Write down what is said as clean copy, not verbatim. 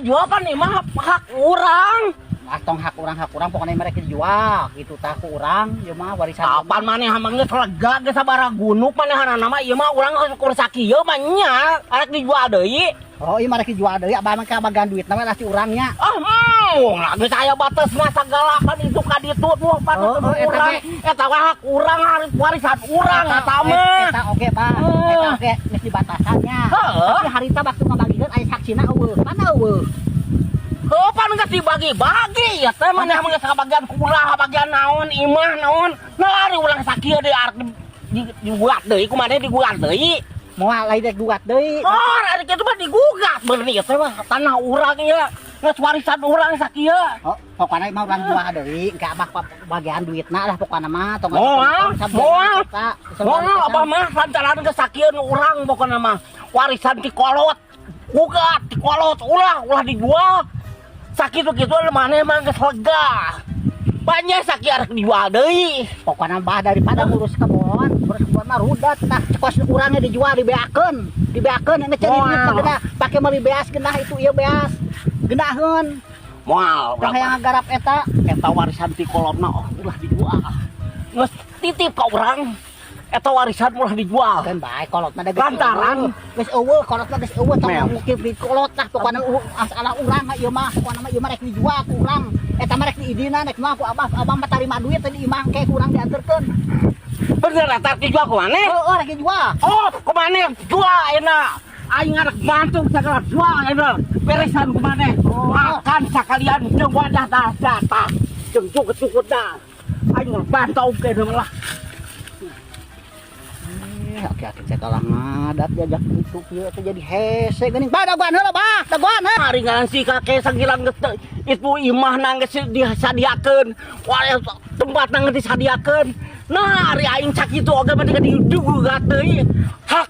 Jual kan nih mah hak orang. Tong hak orang pokoknya mereka dijual gitu tak kurang ya mah warisan Kapan maneh hamangnya lega ge sabaraha gunuk manehana mah ieu mah urang keur sakieu mah nya arek dijual deui. oh iya mereka dijual deui abah mah kabagan duit namanya laki urangnya Lagi saya batasna segala kan itu ka ditu tuh batas urang eta hak urang warisan urang eta mah. Eta oge Pak eta oge geus dibatasannya tapi harita waktu ngabagikeun aya saksina eueuh mana eueuh. Pan geus dibagi-bagi ya teh maneh mah geus kabagian kumaha bagian naon imah naon lari urang sakieu deui arek digugat deui kumaha digugat deui moal lain dek gugat deui arek kitu mah digugat bener ieu teh mah tanah urang ieu geus warisan urang sakieu pokoknya mah urang jual deui engke abah bagian duitna lah pokoknya mah tong moal abah mah lantaran geus sakieu nu urang pokona mah warisan ti kolot gugat ti kolot ulah dijual sakit gitu maneh mah geus lega banyak sakit arek dijual deui pokoknya bah daripada ngurus kebon mah rudat tah kos urangnya dijual dibeakeun ngeceri duit pake meuli beas genah itu ieu beas genaheun moal tah hayang garap eta warisan ti kolotna ulah dijual geus titip ka urang eta warisan ulah dijual kan bae kolotna da lantaran geus eueuh kolotna geus eueuh tong ngukip di kolot tah pokona masalah urang ieu mah pokona mah ieu mah rek dijual ku urang eta mah rek diidina nek mah ku abah mah tarima duit tadi imah ke kurang dianterkeun bener eta dijual ku maneh rek dijual ku maneh jual enak aing ngarek bantu sagala jual enak beresan ku maneh makan sakalian jeung wadah datang jeung cukup-cukupna aing bantu ke lah. Oke saya kalah ngadat jajak itu kieu teh jadi hese geuning daguan heula daguan hari ngaransi kakek sagilang geus itu imah nang geus disadiakeun wae tempat nang disadiakeun nah ari aing sakitu oge mah digugat deui hak